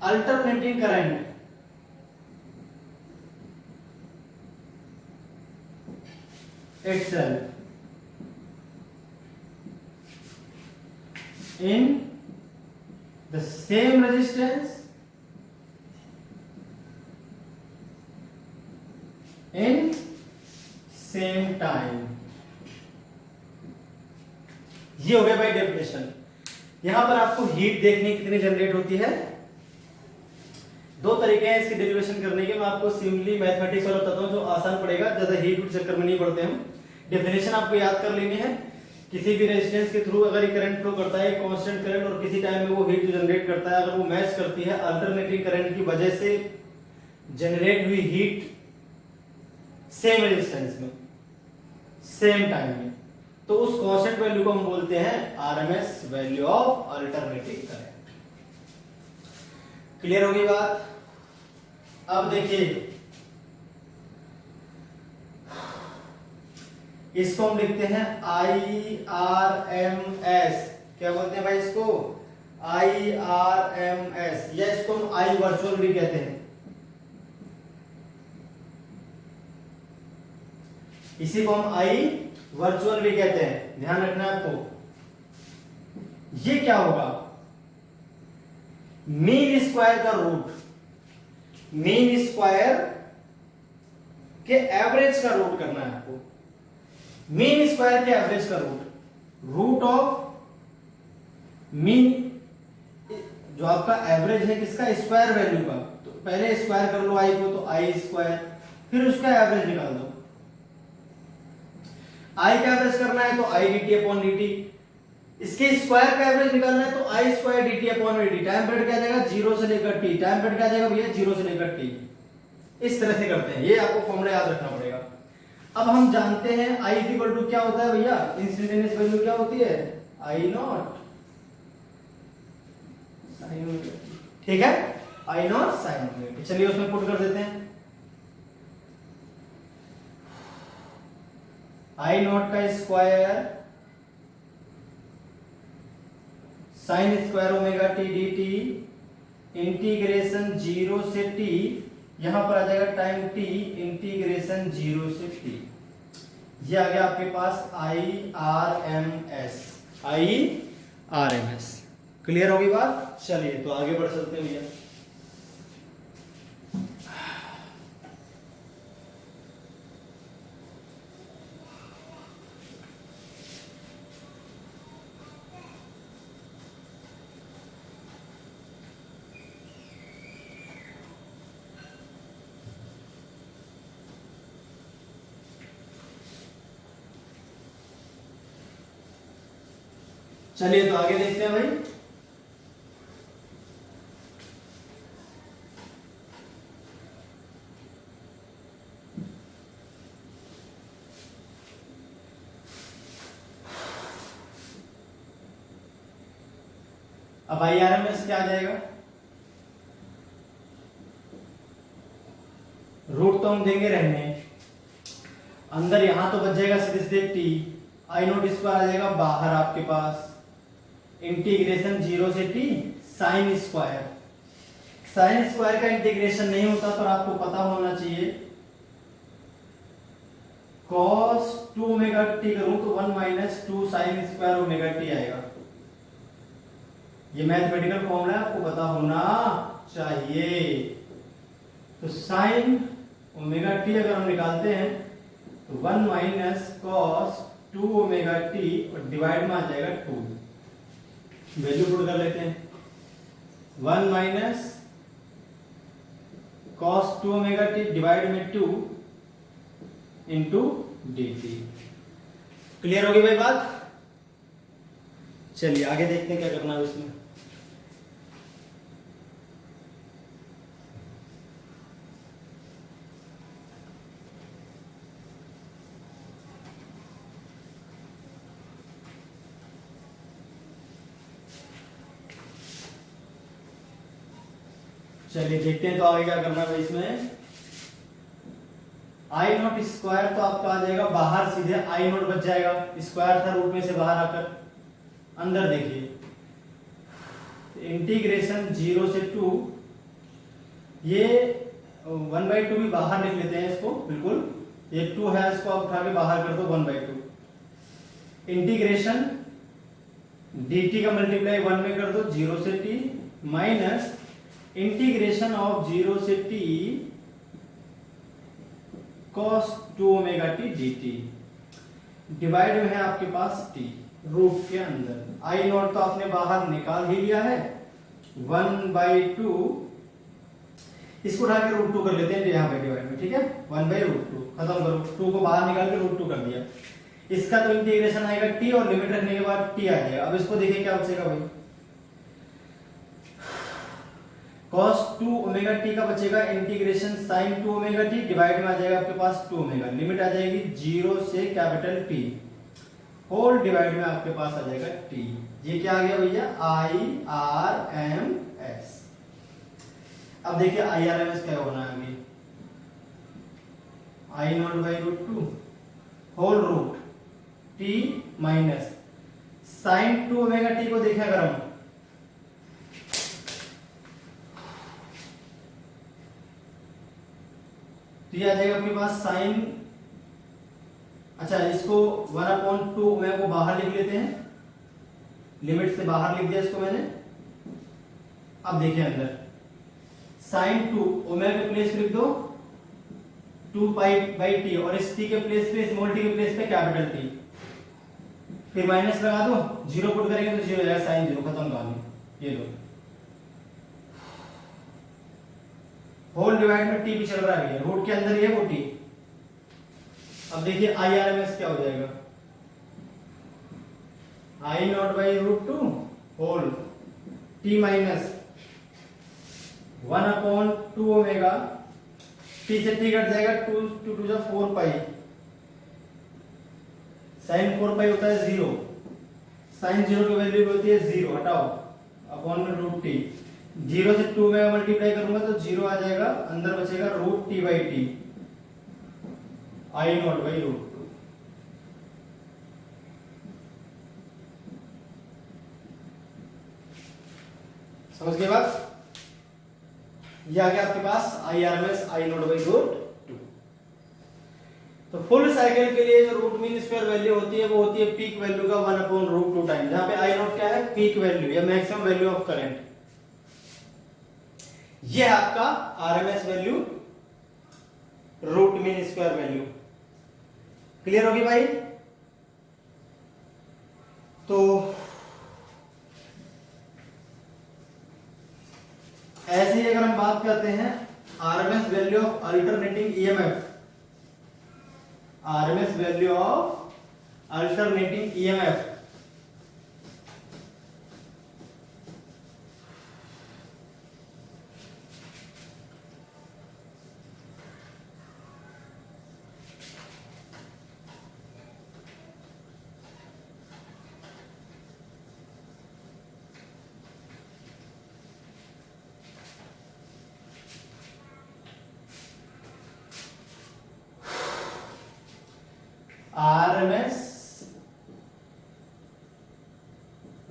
alternating current itself in the same resistance in same time। ये हो गया भाई definition. यहां पर आपको heat देखने कितनी generate होती है। दो तरीके हैं इसके डेरिवेशन करने के, मैं आपको सिंपली मैथमेटिक्स वाला बताता हूं जो आसान पड़ेगा, ज्यादा हीट के चक्कर में नहीं पड़ते हम। डेफिनेशन आपको याद कर लेनी है। किसी भी रेजिस्टेंस के थ्रू अगर ये करंट फ्लो करता है कांस्टेंट करंट और किसी टाइम में वो हीट जो जनरेट करता है अगर वो मैच करती है अल्टरनेटिंग करंट की वजह से जनरेट हुई हीट सेम रेजिस्टेंस में सेम टाइम में, तो उस कांस्टेंट वैल्यू को हम बोलते हैं RMS value of alternating current. Clear होगी बात। अब देखिए इसको हम लिखते हैं IRMS। क्या बोलते हैं भाई इसको? IRMS, या इसको हम I वर्चुअल भी कहते हैं। इसी को हम I वर्चुअल भी कहते हैं, ध्यान रखना आपको। ये क्या होगा? मीन स्क्वायर का रूट, मीन स्क्वायर के एवरेज का रूट करना है आपको। मीन स्क्वायर के एवरेज का रूट, रूट ऑफ मीन जो आपका एवरेज है किसका? स्क्वायर वैल्यू का। तो पहले स्क्वायर कर लो आई को, तो आई स्क्वायर, फिर उसका एवरेज निकाल दो। आई का एवरेज करना है तो I d t upon d t, इसके स्क्वायर का एवरेज निकालना है तो I square d t upon d t. Time period क्या जाएगा? 0 से लेकर टी। टाइम पीरियड क्या जाएगा भैया? 0 से लेकर टी। इस तरह से करते हैं, ये आपको फॉर्मूला याद रखना पड़ेगा। अब हम जानते हैं I इक्वल टू क्या होता है भैया? इंस्टेंटेनियस वैल्यू क्या होती है? I not sine omega T. ठीक है, I naught sine omega T. चलिए उसमें पुट कर देते हैं। आई नॉट का square sine square omega t d T integration 0 से t, यहां पर आ जाएगा टाइम t इंटीग्रेशन 0 से t। ये आ गया आपके पास IRMS। क्लियर होगी बात? चलिए तो आगे बढ़ सकते हैं भैया। चलिए तो आगे देखते हैं भाई। अब IRMS क्या आ जाएगा? रूट तो हम देंगे रहने, अंदर यहां तो बच जाएगा सीधे सीधे टी, आई नोट स्क्वायर आ जाएगा बाहर आपके पास, इंटीग्रेशन 0 से T sine square. Sine square का इंटीग्रेशन नहीं होता पर आपको पता होना चाहिए cos 2 ओमेगा टी करूं तो 1 minus 2 sine square omega T आएगा। ये मैथमेटिकल फॉर्मूला आपको पता होना चाहिए। तो साइन ओमेगा टी अगर हम निकालते हैं तो 1 माइनस cos 2 ओमेगा टी और डिवाइड में आ जाएगा 2। वैल्यू पुट कर लेते हैं। 1 minus cos 2 omega T divide में 2 इंटू dt। क्लियर होगी भाई बात? चलिए आगे देखते हैं क्या करना है इसमें। चलिए देखते हैं तो आगे क्या करना है इसमें। आई नॉट स्क्वायर तो आपका आ जाएगा बाहर, सीधे आई नॉट बच जाएगा, स्क्वायर था रूट में से बाहर आकर। अंदर देखिए इंटीग्रेशन 0 से 2, ये 1/2 भी बाहर लिख लेते हैं इसको, बिल्कुल ये 2 है, इसको आप उठा के बाहर कर दो 1/2। इंटीग्रेशन dt का मल्टीप्लाई 1 में कर दो 0 से t माइनस इंटीग्रेशन ऑफ 0 से t cos 2 omega T dt divide में है आपके पास t रूट के अंदर। आई नॉट तो आपने बाहर निकाल ही लिया है 1/2, इसको उठा के √2 कर लेते हैं यहाँ पे डिवाइड में, ठीक है 1/√2 खत्म करो, 2 को बाहर निकाल के √2 कर दिया। इसका तो इंटीग्रेशन आएगा t और लिमिट रखने के बाद t आ जाएगा। अब इसको देखिए क्या बचेगा भाई, cos 2 ओमेगा टी का बचेगा integration sin 2 omega T divide में आ जाएगा आपके पास 2 ओमेगा, लिमिट आ जाएगी 0 से कैपिटल T होल डिवाइड में आपके पास आ जाएगा T। ये क्या आ गया भैया IRMS। अब देखिए IRMS क्या होना है अभी, I0/√2 whole root T minus sin 2 omega t को देखें अगर हम, तो ये आ जाएगा आपके पास साइन, अच्छा इसको 1/2 ओमेगा को बाहर लिख लेते हैं, लिमिट से बाहर लिख दिया इसको मैंने। अब देखिए अंदर साइन 2 ओमेगा के प्लेस पे लिख दो 2π/t और इस t के प्लेस पे, स्मॉल t के प्लेस पे कैपिटल T, फिर माइनस लगा दो, 0 पुट करेंगे तो 0 हो जाएगा, साइन 0 खत्म कहानी। ये लो होल डिवाइड में t भी चल रहा है, रूट के अंदर ये वो t। अब देखिए IRMS क्या हो जाएगा, I0/√2 whole t minus 1/2 omega, t से t कट जाएगा, 2 2 जा 4π, साइन 4π होता है 0, साइन 0 की वैल्यू होती है 0, हटाओ अपॉन में √t, जीरो से 2 में मल्टीप्लाई करूंगा तो 0 आ जाएगा, अंदर बचेगा root T by T, I naught by root 2। समझ गए बात? ये आ गया आपके पास I R M S I naught by root 2। तो फुल साइकिल के लिए जो रूट मीन स्क्वायर वैल्यू होती है वो होती है पीक वैल्यू का 1 अपॉन रूट 2 टाइम, जहां पे आई नॉट क्या है, पीक वैल्यू या मैक्सिमम वैल्यू ऑफ करंट। ये है आपका RMS value, root mean square value. Clear होगी भाई? तो ऐसे ही अगर हम बात करते हैं RMS value of alternating EMF, RMS value of alternating EMF, RMS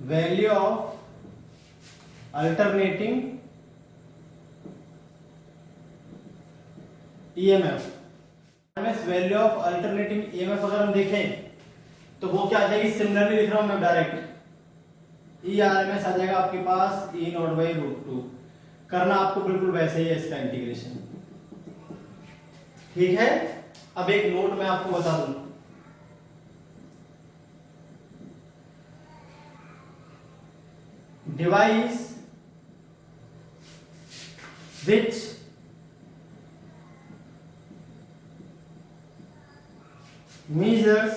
value of alternating EMF, RMS value of alternating EMF अगर हम देखें तो वो क्या आ जाएगी, सिमिलरली लिख रहा हूं मैं डायरेक्ट, ERMS आ जाएगा आपके पास E नॉट बाई रूट 2। करना आपको बिल्कुल वैसे ही है इसका इंटीग्रेशन, ठीक है। अब एक नोट मैं आपको बता दूं, device which measures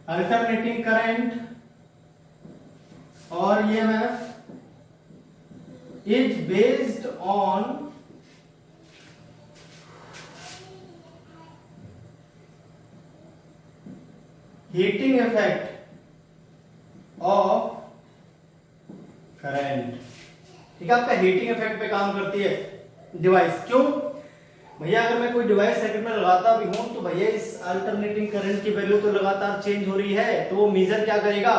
alternating current or EMF is based on heating effect of current. ठीक है, आपका हीटिंग इफेक्ट पे काम करती है डिवाइस। क्यों भैया, अगर मैं कोई डिवाइस सर्किट में लगाता भी हूं तो भैया इस अल्टरनेटिंग करंट की वैल्यू तो लगातार चेंज हो रही है, तो वो मीजर क्या करेगा,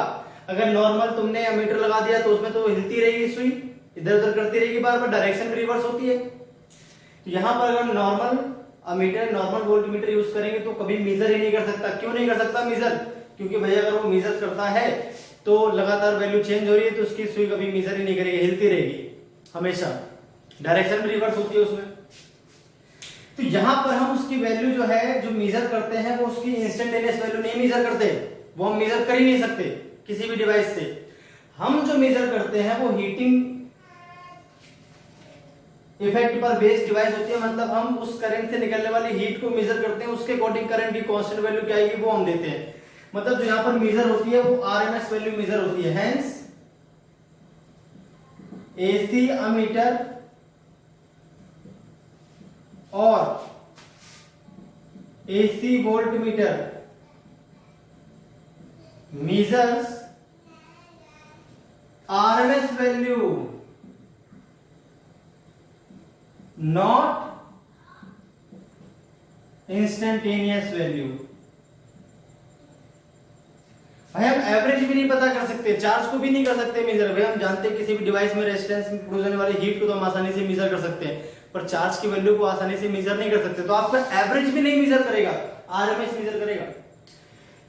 अगर नॉर्मल तुमने एमीटर लगा दिया तो उसमें तो हिलती रहेगी सुई, इधर उधर करती रहेगी, बार बार डायरेक्शन भी रिवर्स होती है। तो यहां पर अगर normal ammeter, normal voltmeter use करेंगे तो कभी मेजर ही नहीं कर सकता। क्यों नहीं कर सकता मेजर, क्योंकि भैया अगर वो मेजर करता है तो लगातार वैल्यू चेंज हो रही है तो उसकी सुई कभी मेजर ही नहीं करेगी, हिलती रहेगी हमेशा, डायरेक्शन भी रिवर्स होती है उसमें। तो यहां पर हम उसकी वैल्यू जो है, जो मेजर करते हैं, वो उसकी इंस्टेंटेनियस वैल्यू नहीं मेजर करते, वो हम मेजर कर ही नहीं सकते किसी भी डिवाइस से। हम जो मेजर करते हैं वो हीटिंग इफेक्ट पर बेस्ड डिवाइस होती है, मतलब हम उस करंट से निकलने वाली हीट को मेजर करते हैं, उसके अकॉर्डिंग करंट की कांस्टेंट वैल्यू क्या आएगी वो हम देते हैं। मतलब जो यहां पर मेजर होती है वो आरएमएस वैल्यू मेजर होती है। हेंस एसी अमीटर और AC voltmeter measures RMS value, not instantaneous value. भाई हम एवरेज भी नहीं पता कर सकते, चार्ज को भी नहीं कर सकते मेजर। भाई हम जानते हैं किसी भी डिवाइस में रेजिस्टेंस में प्रोड्यूस होने वाली हीट को तो हम आसानी से मेजर कर सकते हैं, पर चार्ज की वैल्यू को आसानी से मेजर नहीं कर सकते। तो आपका एवरेज भी नहीं मेजर करेगा, आरएमएस मेजर करेगा।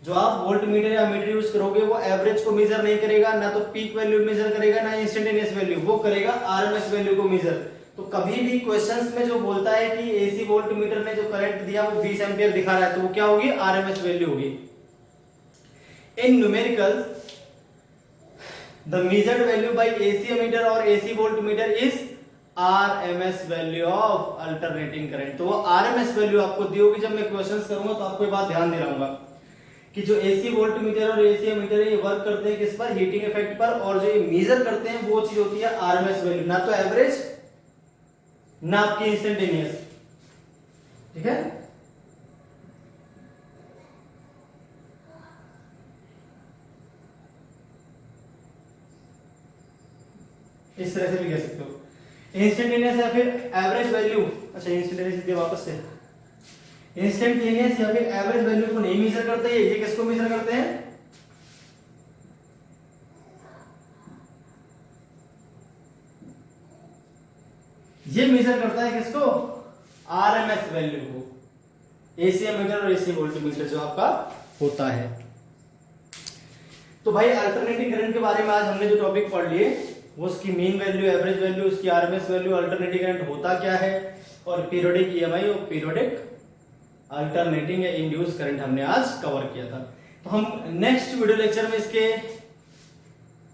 जो आप वोल्टमीटर या मीटर यूज करोगे वो एवरेज को मेजर नहीं करेगा, ना तो पीक वैल्यू मेजर करेगा, ना इंस्टेंटेनियस वैल्यू, वो करेगा आरएमएस वैल्यू को मेजर। तो कभी भी क्वेश्चंस में जो बोलता है कि एसी वोल्टमीटर ने जो करंट दिया वो 20 एम्पियर दिखा रहा है, तो वो क्या होगी, आरएमएस वैल्यू होगी। In numericals the measured value by AC ammeter और AC voltmeter is RMS value of alternating current. तो वो आरएमएस वैल्यू आपको दी होगी। जब मैं क्वेश्चंस करूंगा तो आपको ये बात ध्यान दे रहूंगा कि जो एसी वोल्टमीटर और एसी एमीटर है ये वर्क करते हैं किस पर, हीटिंग इफेक्ट पर, और जो ये मेजर करते हैं वो चीज होती है आरएमएस वैल्यू, ना तो एवरेज ना आपकी इंस्टेंटेनियस। ठीक है, इस तरह से भी कह सकते हो। इंस्टेंटेनियस या फिर एवरेज वैल्यू, अच्छा इंस्टेंटेनियस दे वापस से, इंस्टेंटेनियस या फिर एवरेज वैल्यू को नहीं मेजर करते, ये किसको मेजर करते हैं? ये मेजर करता है किसको? आरएमएस वैल्यू को, एसी एमीटर और एसी वोल्टमीटर जो आपका होता है। तो भाई अल्टरनेटिंग करंट के बारे में आज हमने जो टॉपिक पढ़ लिए वो उसकी मीन वैल्यू, एवरेज वैल्यू, उसकी आरएमएस वैल्यू, अल्टरनेटिंग करंट होता क्या है और पीरियोडिक ईएमआई और पीरियोडिक अल्टरनेटिंग या इंड्यूस करंट हमने आज कवर किया था। तो हम नेक्स्ट वीडियो लेक्चर में इसके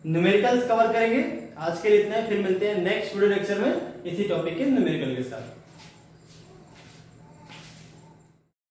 न्यूमेरिकल्स कवर करेंगे। आज के लिए इतना है, फिर मिलते हैं नेक्स्ट वीडियो लेक्चर में इसी टॉपिक के न्यूमेरिकल के साथ।